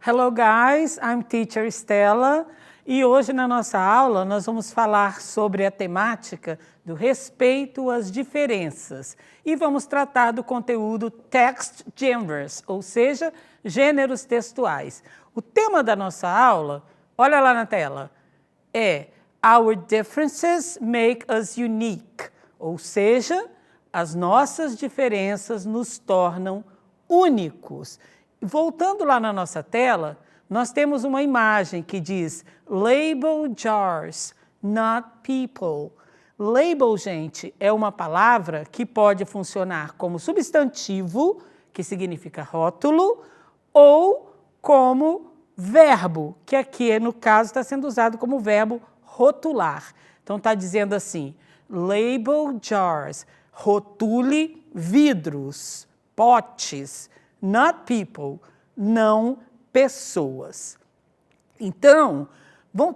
Hello guys, I'm Teacher Stella e hoje na nossa aula nós vamos falar sobre a temática do respeito às diferenças e vamos tratar do conteúdo Text Genders, ou seja, gêneros textuais. O tema da nossa aula, olha lá na tela, é Our differences make us unique, ou seja, as nossas diferenças nos tornam únicos. Voltando lá na nossa tela, nós temos uma imagem que diz Label jars, not people. Label, gente, é uma palavra que pode funcionar como substantivo, que significa rótulo, ou como verbo, que aqui, no caso, está sendo usado como verbo rotular. Então, está dizendo assim, label jars, rotule vidros, potes, not people, não pessoas. Então,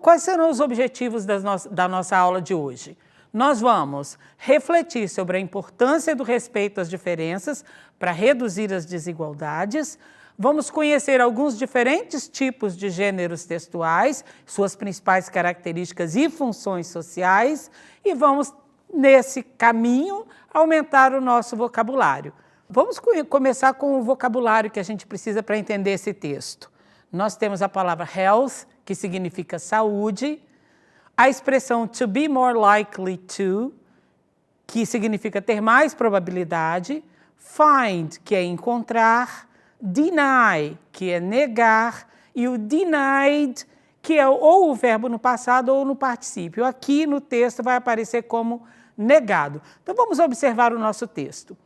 quais serão os objetivos da nossa aula de hoje? Nós vamos refletir sobre a importância do respeito às diferenças para reduzir as desigualdades, vamos conhecer alguns diferentes tipos de gêneros textuais, suas principais características e funções sociais, e vamos, nesse caminho, aumentar o nosso vocabulário. Vamos começar com o vocabulário que a gente precisa para entender esse texto. Nós temos a palavra health, que significa saúde, a expressão to be more likely to, que significa ter mais probabilidade, find, que é encontrar, deny, que é negar, e o denied, que é ou o verbo no passado ou no particípio. Aqui no texto vai aparecer como negado. Então vamos observar o nosso texto.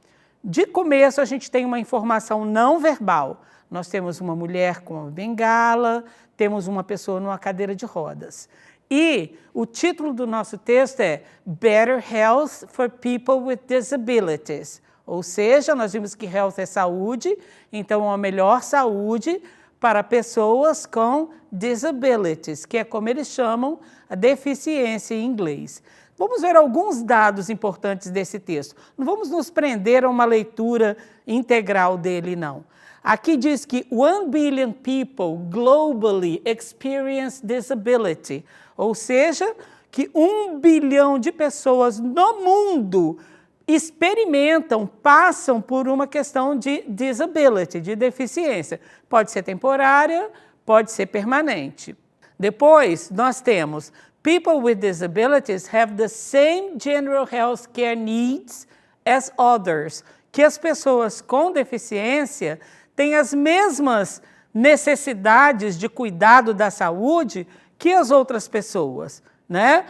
De começo, a gente tem uma informação não verbal. Nós temos uma mulher com uma bengala, temos uma pessoa numa cadeira de rodas. E o título do nosso texto é Better Health for People with Disabilities. Ou seja, nós vimos que health é saúde, então uma melhor saúde para pessoas com disabilities, que é como eles chamam a deficiência em inglês. Vamos ver alguns dados importantes desse texto. Não vamos nos prender a uma leitura integral dele, não. Aqui diz que 1 billion people globally experience disability, ou seja, que 1 bilhão de pessoas no mundo experimentam, passam por uma questão de disability, de deficiência. Pode ser temporária, pode ser permanente. Depois, nós temos people with disabilities have the same general health care needs as others, que as pessoas com deficiência têm as mesmas necessidades de cuidado da saúde que as outras pessoas, né?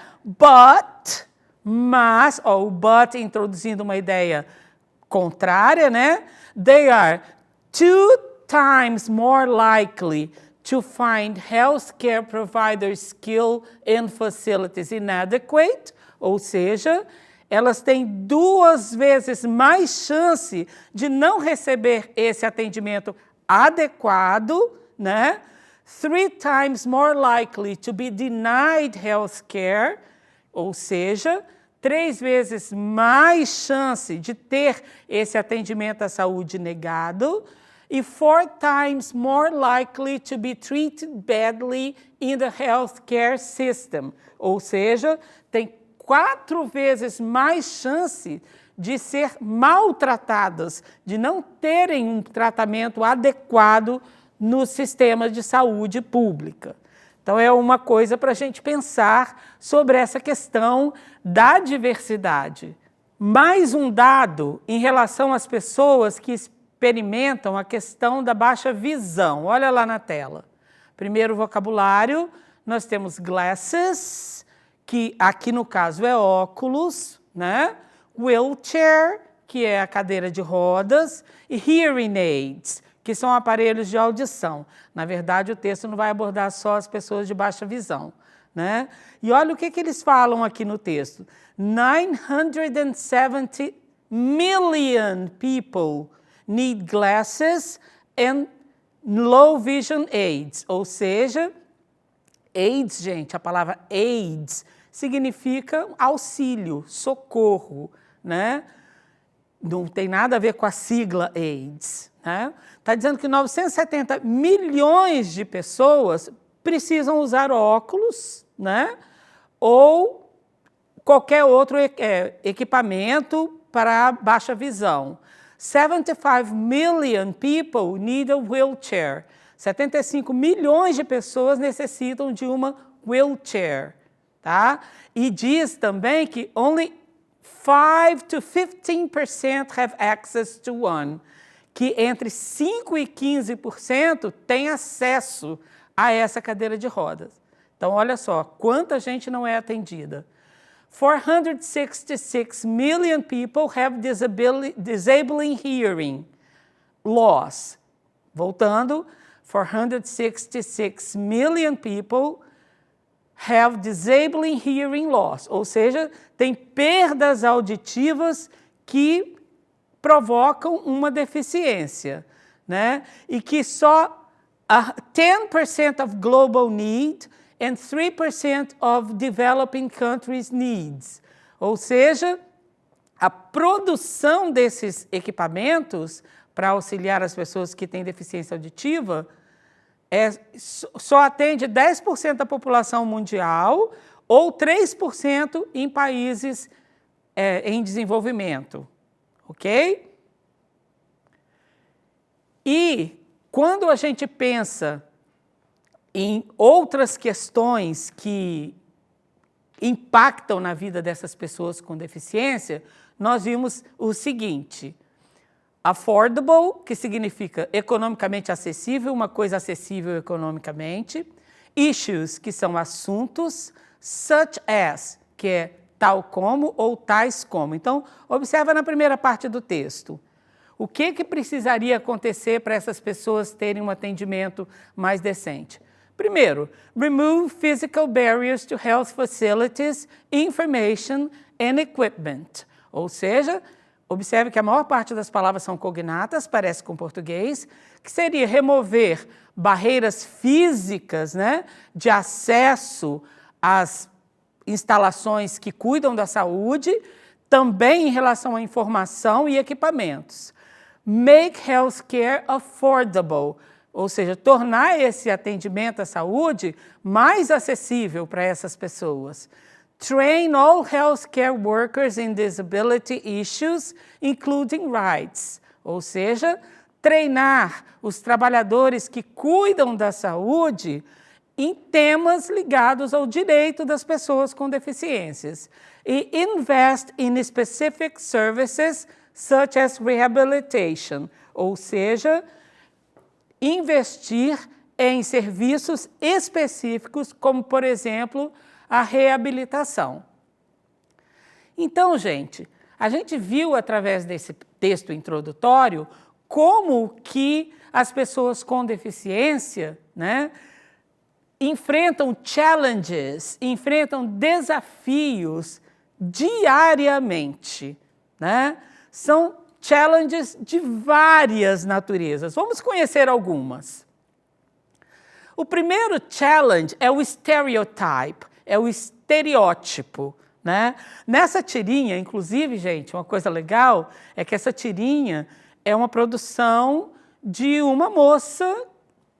Mas, o but introduzindo uma ideia contrária, né? They are 2 times more likely to find healthcare providers skill and facilities inadequate, ou seja, elas têm 2 vezes mais chance de não receber esse atendimento adequado, né? 3 times more likely to be denied healthcare, ou seja, 3 vezes mais chance de ter esse atendimento à saúde negado, e 4 times more likely to be treated badly in the healthcare system. Ou seja, tem 4 vezes mais chance de ser maltratadas, de não terem um tratamento adequado no sistema de saúde pública. Então, é uma coisa para a gente pensar sobre essa questão da diversidade. Mais um dado em relação às pessoas que experimentam a questão da baixa visão. Olha lá na tela. Primeiro vocabulário, nós temos glasses, que aqui no caso é óculos, né? Wheelchair, que é a cadeira de rodas, e hearing aids, que são aparelhos de audição. Na verdade, o texto não vai abordar só as pessoas de baixa visão, né? E olha o que eles falam aqui no texto. 970 million people need glasses and low vision aids, ou seja, aids, gente, a palavra aids significa auxílio, socorro, né? Não tem nada a ver com a sigla AIDS, né? Está dizendo que 970 milhões de pessoas precisam usar óculos, né? Ou qualquer outro equipamento para baixa visão. 75 million people need a wheelchair. 75 milhões de pessoas necessitam de uma wheelchair, tá? E diz também que only 5 to 15% have access to one, que entre 5 e 15% tem acesso a essa cadeira de rodas. Então, olha só, quanta gente não é atendida. 466 million people have disabling hearing loss. Voltando, 466 million people have disabling hearing loss, ou seja, tem perdas auditivas que provocam uma deficiência, né? E que só 10% of global need and 3% of developing countries needs. Ou seja, a produção desses equipamentos para auxiliar as pessoas que têm deficiência auditiva só atende 10% da população mundial ou 3% em países em desenvolvimento, ok? E quando a gente pensa em outras questões que impactam na vida dessas pessoas com deficiência, nós vimos o seguinte: affordable, que significa economicamente acessível, uma coisa acessível economicamente. Issues, que são assuntos. Such as, que é tal como ou tais como. Então, observa na primeira parte do texto. O que precisaria acontecer para essas pessoas terem um atendimento mais decente? Primeiro, remove physical barriers to health facilities, information and equipment. Ou seja, observe que a maior parte das palavras são cognatas, parece com português, que seria remover barreiras físicas, né, de acesso às instalações que cuidam da saúde, também em relação à informação e equipamentos. Make healthcare affordable, ou seja, tornar esse atendimento à saúde mais acessível para essas pessoas. Train all healthcare workers in disability issues, including rights, ou seja, treinar os trabalhadores que cuidam da saúde em temas ligados ao direito das pessoas com deficiências. E invest in specific services such as rehabilitation, ou seja, investir em serviços específicos, como, por exemplo, a reabilitação. Então, gente, a gente viu através desse texto introdutório como que as pessoas com deficiência, né, enfrentam challenges, enfrentam desafios diariamente, né? São challenges de várias naturezas. Vamos conhecer algumas. O primeiro challenge é o stereotype, é o estereótipo, né? Nessa tirinha, inclusive, gente, uma coisa legal é que essa tirinha é uma produção de uma moça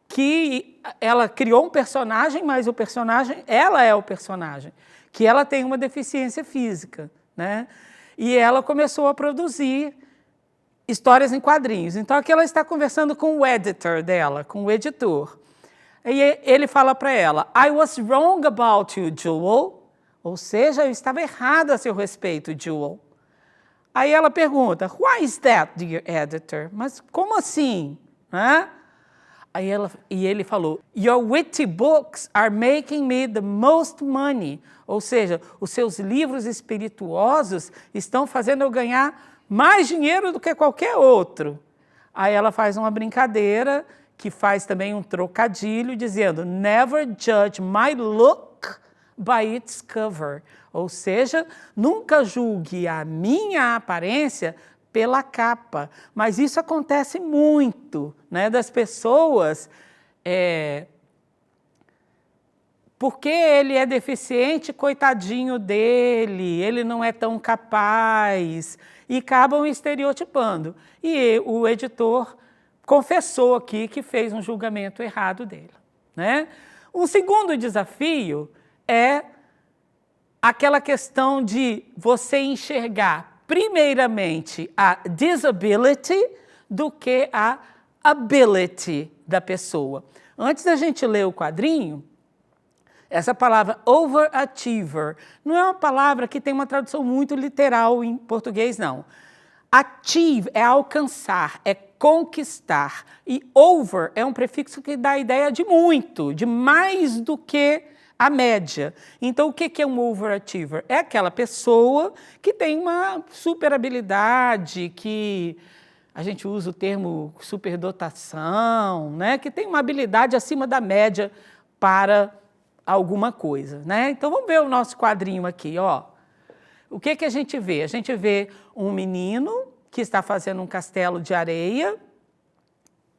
que ela criou um personagem, mas ela é o personagem, que ela tem uma deficiência física, né? E ela começou a produzir histórias em quadrinhos. Então, aqui ela está conversando com o editor dela, com o editor. E ele fala para ela, I was wrong about you, Jewel. Ou seja, eu estava errada a seu respeito, Jewel. Aí ela pergunta, why is that, dear editor? Mas como assim? Hã? E ele falou, your witty books are making me the most money. Ou seja, os seus livros espirituosos estão fazendo eu ganhar mais dinheiro do que qualquer outro. Aí ela faz uma brincadeira, que faz também um trocadilho, dizendo, never judge my look by its cover. Ou seja, nunca julgue a minha aparência pela capa. Mas isso acontece muito, né, das pessoas, porque ele é deficiente, coitadinho dele, ele não é tão capaz, e acabam estereotipando. E o editor confessou aqui que fez um julgamento errado dele, né? Um segundo desafio é aquela questão de você enxergar primeiramente a disability do que a ability da pessoa. Antes da gente ler o quadrinho, essa palavra overachiever não é uma palavra que tem uma tradução muito literal em português, não. Achieve é alcançar, é conquistar. E over é um prefixo que dá a ideia de muito, de mais do que a média. Então, o que é um overachiever? É aquela pessoa que tem uma super habilidade, que a gente usa o termo superdotação, né? Que tem uma habilidade acima da média para alguma coisa, né? Então, vamos ver o nosso quadrinho aqui, ó. O que a gente vê? A gente vê um menino que está fazendo um castelo de areia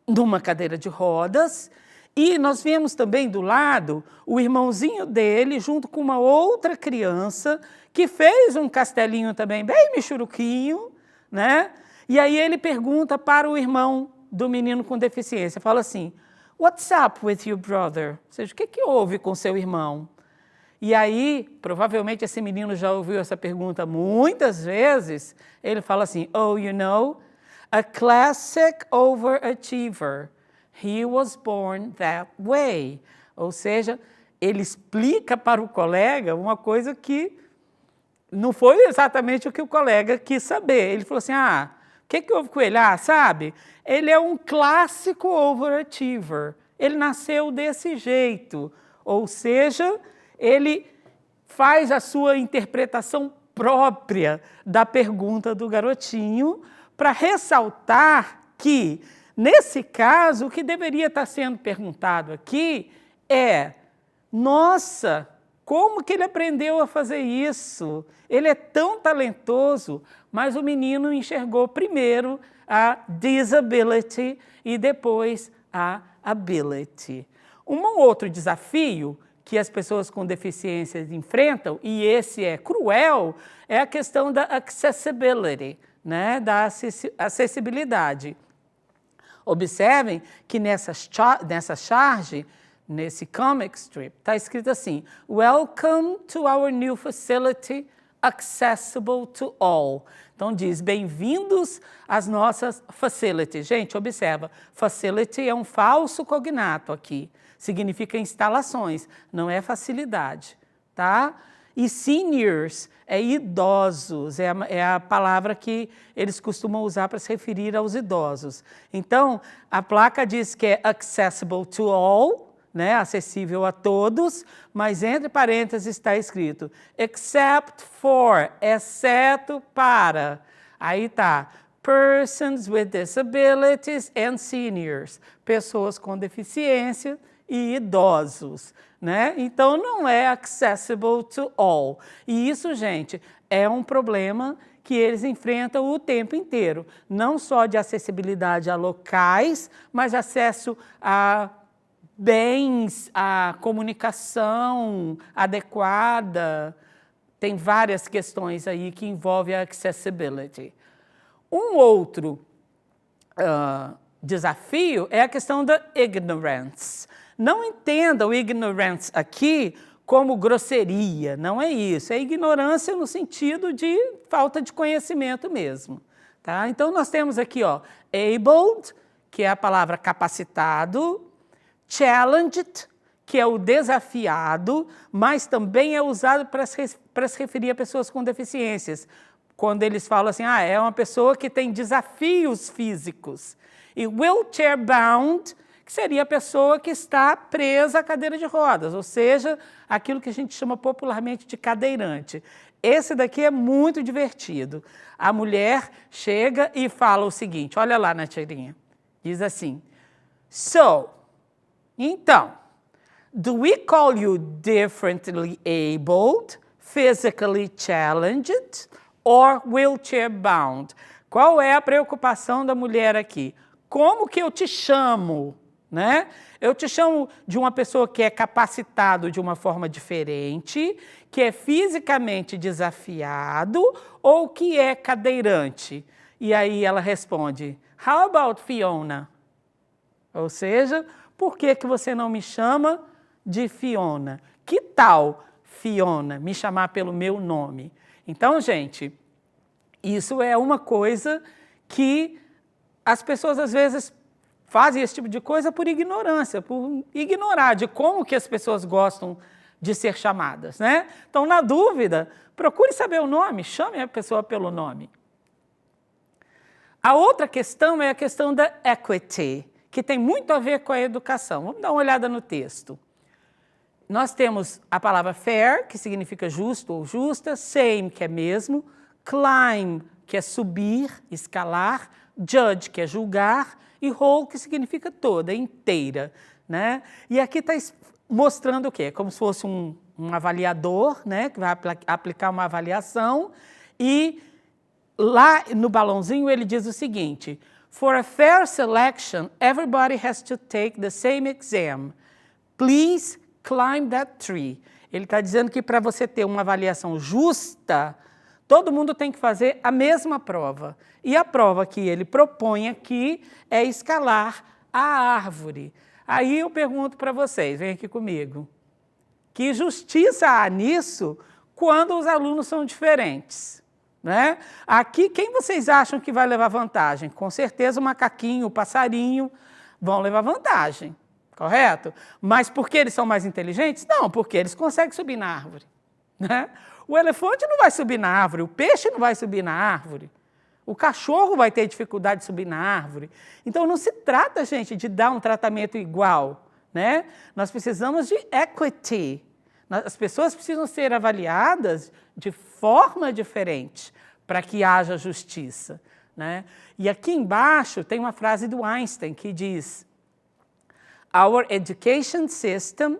numa cadeira de rodas, e nós vemos também do lado o irmãozinho dele junto com uma outra criança que fez um castelinho também bem michuruquinho, né? E aí ele pergunta para o irmão do menino com deficiência, fala assim, "What's up with your brother?" Ou seja, o que houve com seu irmão? E aí, provavelmente esse menino já ouviu essa pergunta muitas vezes, ele fala assim, "Oh, you know, a classic overachiever. He was born that way." Ou seja, ele explica para o colega uma coisa que não foi exatamente o que o colega quis saber. Ele falou assim, o que houve com ele? Sabe, ele é um clássico overachiever. Ele nasceu desse jeito. Ou seja, ele faz a sua interpretação própria da pergunta do garotinho para ressaltar que, nesse caso, o que deveria estar sendo perguntado aqui é, nossa, como que ele aprendeu a fazer isso? Ele é tão talentoso, mas o menino enxergou primeiro a disability e depois a ability. Um outro desafio que as pessoas com deficiências enfrentam, e esse é cruel, é a questão da accessibility, né? Da acessibilidade. Observem que nessa charge, nesse comic strip, está escrito assim, "Welcome to our new facility, accessible to all." Então diz, bem-vindos às nossas facilities. Gente, observa, facility é um falso cognato aqui. Significa instalações, não é facilidade, tá? E seniors é idosos, é a palavra que eles costumam usar para se referir aos idosos. Então, a placa diz que é accessible to all, né, acessível a todos, mas entre parênteses está escrito except for, exceto para. Aí tá, persons with disabilities and seniors, pessoas com deficiência e idosos, né? Então, não é accessible to all. E isso, gente, é um problema que eles enfrentam o tempo inteiro. Não só de acessibilidade a locais, mas acesso a bens, a comunicação adequada. Tem várias questões aí que envolvem a accessibility. Um outro desafio é a questão da ignorance. Não entenda o ignorance aqui como grosseria, não é isso. É ignorância no sentido de falta de conhecimento mesmo. Tá? Então, nós temos aqui, ó, abled, que é a palavra capacitado, challenged, que é o desafiado, mas também é usado para se referir a pessoas com deficiências. Quando eles falam assim, é uma pessoa que tem desafios físicos. E wheelchair bound, que seria a pessoa que está presa à cadeira de rodas, ou seja, aquilo que a gente chama popularmente de cadeirante. Esse daqui é muito divertido. A mulher chega e fala o seguinte, olha lá na tirinha, diz assim, "So, então, do we call you differently abled, physically challenged, or wheelchair bound?" Qual é a preocupação da mulher aqui? Como que eu te chamo? Né? Eu te chamo de uma pessoa que é capacitado de uma forma diferente, que é fisicamente desafiado ou que é cadeirante? E aí ela responde, "How about Fiona?" Ou seja, por que que você não me chama de Fiona? Que tal, Fiona, me chamar pelo meu nome? Então, gente, isso é uma coisa que as pessoas às vezes fazem esse tipo de coisa por ignorância, por ignorar de como que as pessoas gostam de ser chamadas, né? Então, na dúvida, procure saber o nome, chame a pessoa pelo nome. A outra questão é a questão da equity, que tem muito a ver com a educação. Vamos dar uma olhada no texto. Nós temos a palavra fair, que significa justo ou justa, same, que é mesmo, climb, que é subir, escalar, judge, que é julgar, e whole, que significa toda, inteira, né? E aqui está mostrando o quê? Como se fosse um avaliador, né? Que vai aplicar uma avaliação, e lá no balãozinho ele diz o seguinte: for a fair selection, everybody has to take the same exam. Please climb that tree. Ele está dizendo que para você ter uma avaliação justa, todo mundo tem que fazer a mesma prova. E a prova que ele propõe aqui é escalar a árvore. Aí eu pergunto para vocês, vem aqui comigo, que justiça há nisso quando os alunos são diferentes? Né? Aqui, quem vocês acham que vai levar vantagem? Com certeza o macaquinho, o passarinho vão levar vantagem, correto? Mas porque eles são mais inteligentes? Não, porque eles conseguem subir na árvore. Né? O elefante não vai subir na árvore, o peixe não vai subir na árvore, o cachorro vai ter dificuldade de subir na árvore. Então, não se trata, gente, de dar um tratamento igual. Né? Nós precisamos de equity. As pessoas precisam ser avaliadas de forma diferente para que haja justiça. Né? E aqui embaixo tem uma frase do Einstein que diz: Our education system,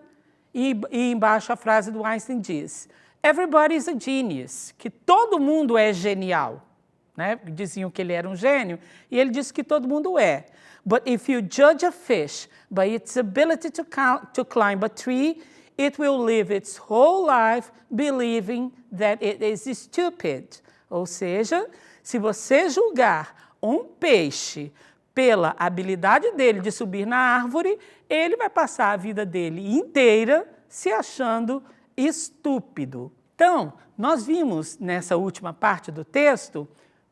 e embaixo a frase do Einstein diz: Everybody is a genius, que todo mundo é genial. Né? Diziam que ele era um gênio, e ele disse que todo mundo é. But if you judge a fish by its ability to climb a tree, it will live its whole life believing that it is stupid. Ou seja, se você julgar um peixe pela habilidade dele de subir na árvore, ele vai passar a vida dele inteira se achando estúpido. Então, nós vimos nessa última parte do texto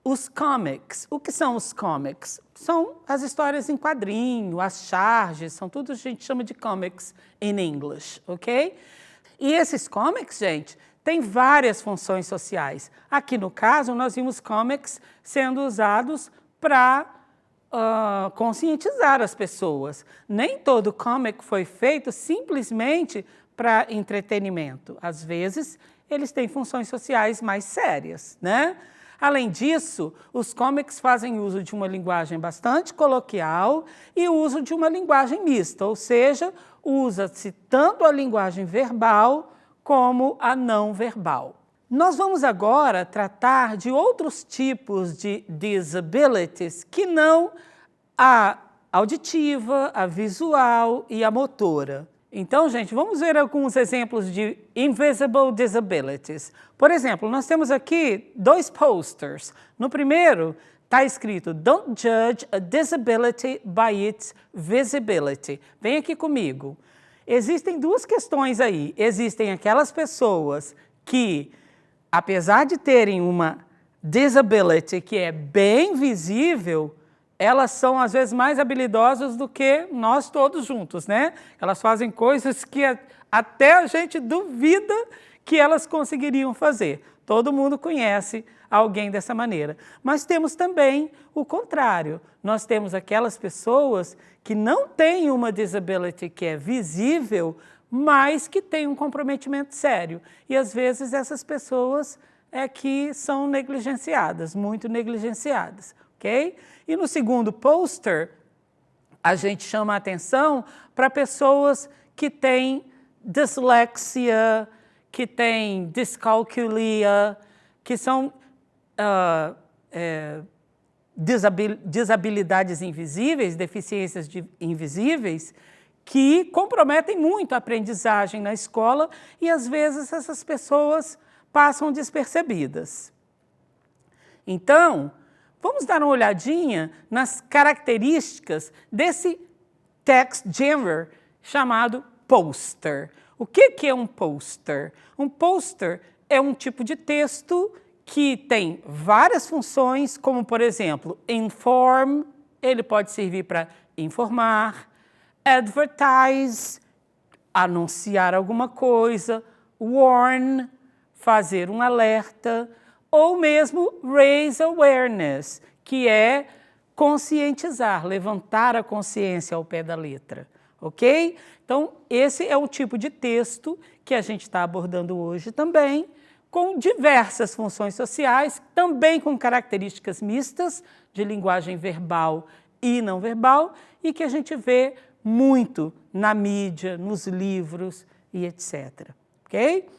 os comics. O que são os comics? São as histórias em quadrinho, as charges, são tudo a gente chama de comics in English, ok? E esses comics, gente, têm várias funções sociais. Aqui no caso, nós vimos comics sendo usados para conscientizar as pessoas. Nem todo comic foi feito simplesmente para entretenimento. Às vezes, eles têm funções sociais mais sérias, né? Além disso, os comics fazem uso de uma linguagem bastante coloquial e uso de uma linguagem mista, ou seja, usa-se tanto a linguagem verbal como a não verbal. Nós vamos agora tratar de outros tipos de disabilities que não a auditiva, a visual e a motora. Então, gente, vamos ver alguns exemplos de invisible disabilities. Por exemplo, nós temos aqui 2 posters. No primeiro, está escrito, Don't judge a disability by its visibility. Vem aqui comigo. Existem 2 questões aí. Existem aquelas pessoas que, apesar de terem uma disability que é bem visível, elas são, às vezes, mais habilidosas do que nós todos juntos, né? Elas fazem coisas que até a gente duvida que elas conseguiriam fazer. Todo mundo conhece alguém dessa maneira. Mas temos também o contrário. Nós temos aquelas pessoas que não têm uma disability que é visível, mas que têm um comprometimento sério. E, às vezes, essas pessoas é que são negligenciadas, muito negligenciadas. Okay? E no segundo pôster, a gente chama a atenção para pessoas que têm dislexia, que têm descalculia, que são desabilidades invisíveis, deficiências invisíveis, que comprometem muito a aprendizagem na escola e, às vezes, essas pessoas passam despercebidas. Então, vamos dar uma olhadinha nas características desse text genre chamado poster. O que é um poster? Um poster é um tipo de texto que tem várias funções, como, por exemplo, inform, ele pode servir para informar, advertise, anunciar alguma coisa, warn, fazer um alerta, ou mesmo raise awareness, que é conscientizar, levantar a consciência ao pé da letra, ok? Então, esse é o tipo de texto que a gente está abordando hoje também, com diversas funções sociais, também com características mistas de linguagem verbal e não verbal, e que a gente vê muito na mídia, nos livros e etc. Ok?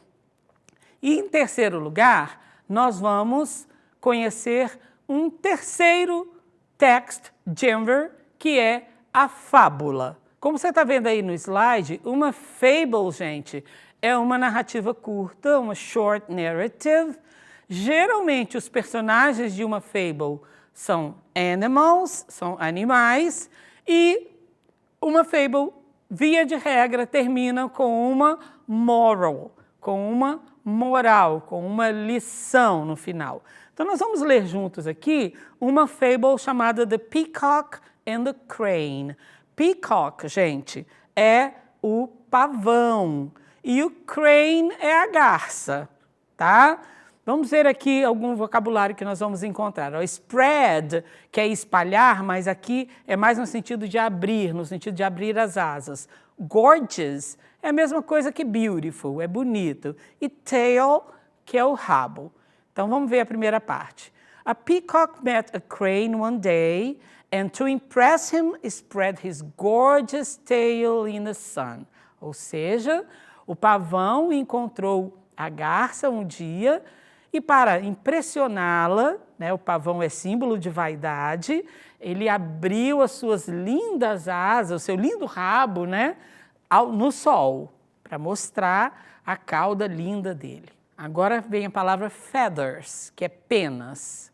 E em terceiro lugar, nós vamos conhecer um terceiro text genre, que é a fábula. Como você está vendo aí no slide, uma fable, gente, é uma narrativa curta, uma short narrative. Geralmente, os personagens de uma fable são animals, são animais, e uma fable, via de regra, termina com uma moral, com uma moral, com uma lição no final. Então, nós vamos ler juntos aqui uma fable chamada The Peacock and the Crane. Peacock, gente, é o pavão e o crane é a garça, tá? Vamos ver aqui algum vocabulário que nós vamos encontrar. O spread, que é espalhar, mas aqui é mais no sentido de abrir, no sentido de abrir as asas. Gorgeous é a mesma coisa que beautiful, é bonito. E tail, que é o rabo. Então, vamos ver a primeira parte. A peacock met a crane one day, and to impress him, spread his gorgeous tail in the sun. Ou seja, o pavão encontrou a garça um dia, e para impressioná-la, né, o pavão é símbolo de vaidade, ele abriu as suas lindas asas, o seu lindo rabo, né, no sol, para mostrar a cauda linda dele. Agora vem a palavra feathers, que é penas.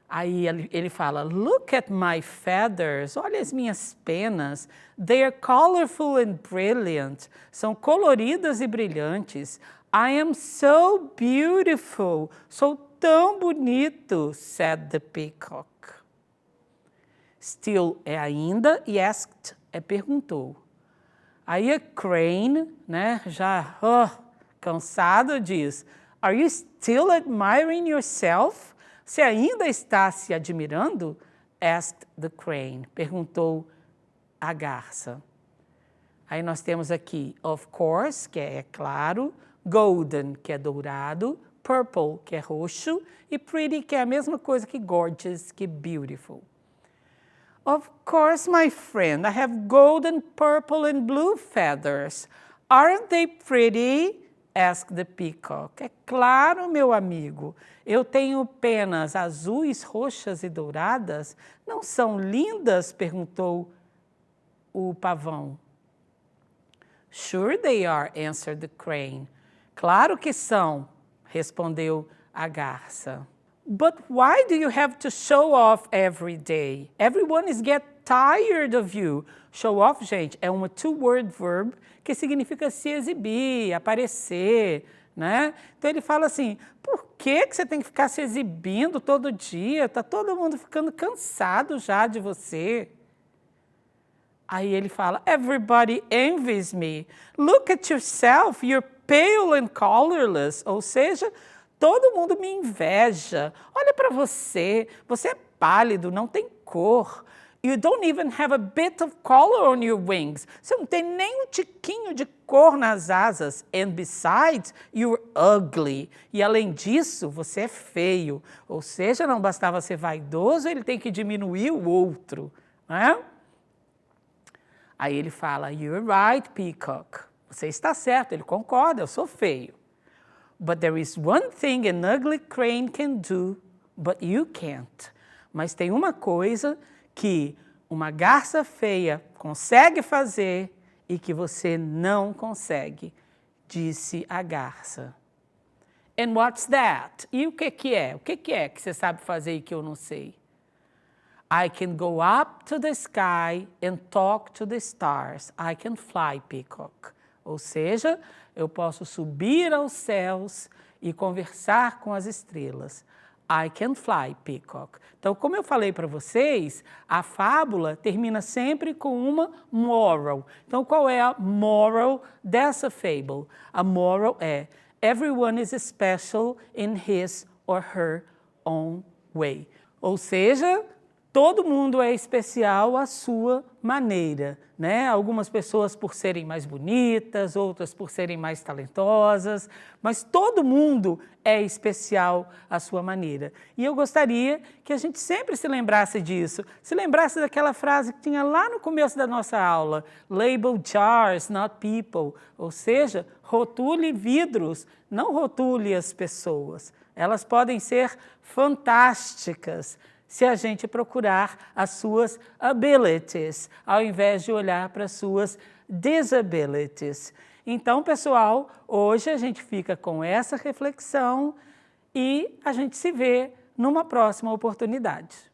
Aí ele fala, look at my feathers, olha as minhas penas, they are colorful and brilliant, são coloridas e brilhantes. I am so beautiful, sou tão bonito, said the peacock. Still é ainda e asked é perguntou. Aí a crane, né, já cansado, diz, are you still admiring yourself? Você ainda está se admirando? Asked the crane, perguntou a garça. Aí nós temos aqui, of course, que é claro, golden, que é dourado, purple, que é roxo, e pretty, que é a mesma coisa que gorgeous, que beautiful. Of course, my friend, I have golden, purple and blue feathers. Aren't they pretty? Asked the peacock. É claro, meu amigo, eu tenho penas azuis, roxas e douradas. Não são lindas? Perguntou o pavão. Sure they are, answered the crane. Claro que são, respondeu a garça. But why do you have to show off every day? Everyone is get tired of you. Show off, gente, é uma two-word verb que significa se exibir, aparecer, né? Então ele fala assim, por que você tem que ficar se exibindo todo dia? Tá todo mundo ficando cansado já de você. Aí ele fala, everybody envies me. Look at yourself, you're pale and colorless. Ou seja, todo mundo me inveja. Olha para você, você é pálido, não tem cor. You don't even have a bit of color on your wings. Você não tem nem um tiquinho de cor nas asas. And besides, you're ugly. E além disso, você é feio. Ou seja, não bastava ser vaidoso, ele tem que diminuir o outro, né? Aí ele fala, you're right, peacock. Você está certo, ele concorda, eu sou feio. But there is one thing an ugly crane can do, but you can't. Mas tem uma coisa que uma garça feia consegue fazer e que você não consegue, disse a garça. And what's that? E o que é? O que é que você sabe fazer e que eu não sei? I can go up to the sky and talk to the stars. I can fly, peacock. Ou seja, eu posso subir aos céus e conversar com as estrelas. I can fly, peacock. Então, como eu falei para vocês, a fábula termina sempre com uma moral. Então, qual é a moral dessa fable? A moral é: everyone is special in his or her own way. Ou seja, todo mundo é especial à sua maneira, né? Algumas pessoas por serem mais bonitas, outras por serem mais talentosas, mas todo mundo é especial à sua maneira. E eu gostaria que a gente sempre se lembrasse disso, se lembrasse daquela frase que tinha lá no começo da nossa aula, label jars, not people, ou seja, rotule vidros, não rotule as pessoas. Elas podem ser fantásticas se a gente procurar as suas abilities, ao invés de olhar para as suas disabilities. Então, pessoal, hoje a gente fica com essa reflexão e a gente se vê numa próxima oportunidade.